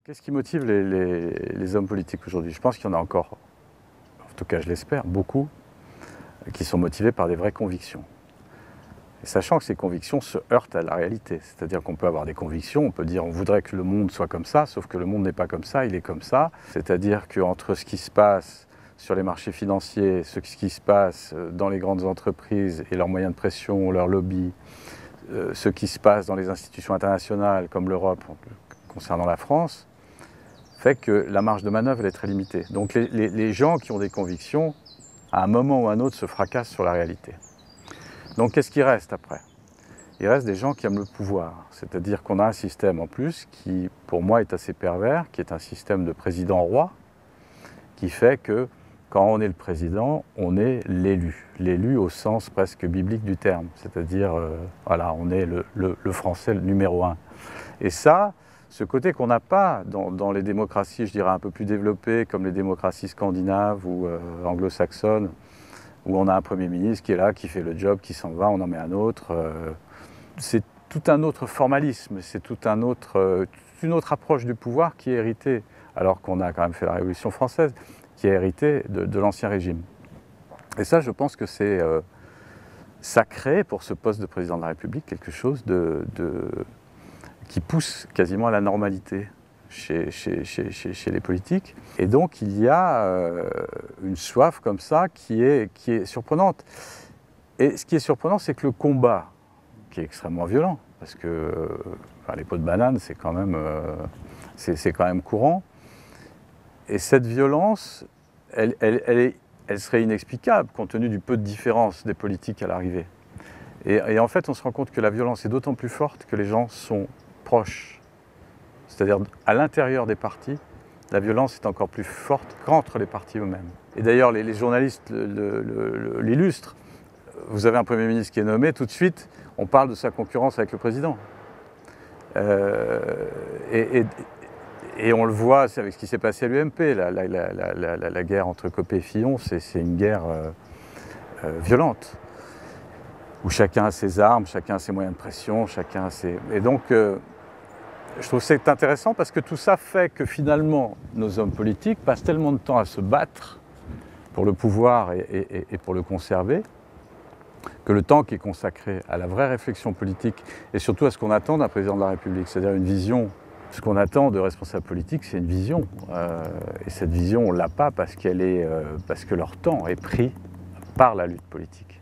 Qu'est-ce qui motive les hommes politiques aujourd'hui? Je pense qu'il y en a encore, en tout cas je l'espère, beaucoup, qui sont motivés par des vraies convictions. Et sachant que ces convictions se heurtent à la réalité. C'est-à-dire qu'on peut avoir des convictions, on peut dire on voudrait que le monde soit comme ça, sauf que le monde n'est pas comme ça, il est comme ça. C'est-à-dire qu'entre ce qui se passe sur les marchés financiers, ce qui se passe dans les grandes entreprises et leurs moyens de pression, leurs lobbies, ce qui se passe dans les institutions internationales comme l'Europe concernant la France, fait que la marge de manœuvre elle est très limitée. Donc les gens qui ont des convictions, à un moment ou à un autre, se fracassent sur la réalité. Donc qu'est-ce qui reste après? Il reste des gens qui aiment le pouvoir. C'est-à-dire qu'on a un système en plus qui, pour moi, est assez pervers, qui est un système de président-roi, qui fait que quand on est le président, on est l'élu. L'élu au sens presque biblique du terme. C'est-à-dire, voilà, on est le Français le numéro un. Et ça, ce côté qu'on n'a pas dans les démocraties, je dirais, un peu plus développées, comme les démocraties scandinaves ou anglo-saxonnes, où on a un Premier ministre qui est là, qui fait le job, qui s'en va, on en met un autre. C'est tout un autre formalisme, c'est toute une autre approche du pouvoir qui est héritée, alors qu'on a quand même fait la Révolution française, qui est héritée de l'Ancien Régime. Et ça, je pense que ça crée pour ce poste de président de la République quelque chose qui pousse quasiment à la normalité chez les politiques. Et donc il y a une soif comme ça qui est surprenante. Et ce qui est surprenant, c'est que le combat, qui est extrêmement violent, parce que les pots de banane, c'est quand même courant. Et cette violence, elle serait inexplicable compte tenu du peu de différence des politiques à l'arrivée. Et en fait, on se rend compte que la violence est d'autant plus forte que les gens sont proches. C'est-à-dire à l'intérieur des partis, la violence est encore plus forte qu'entre les partis eux-mêmes. Et d'ailleurs, les journalistes l'illustrent. Vous avez un Premier ministre qui est nommé, tout de suite, on parle de sa concurrence avec le président. Et on le voit avec ce qui s'est passé à l'UMP, la guerre entre Copé et Fillon, c'est une guerre violente, où chacun a ses armes, chacun a ses moyens de pression, chacun a ses... Et donc, je trouve que c'est intéressant parce que tout ça fait que finalement, nos hommes politiques passent tellement de temps à se battre pour le pouvoir et pour le conserver, que le temps qui est consacré à la vraie réflexion politique et surtout à ce qu'on attend d'un président de la République, c'est-à-dire une vision. Ce qu'on attend de responsables politiques, c'est une vision. Et cette vision, on ne l'a pas parce que leur temps est pris par la lutte politique.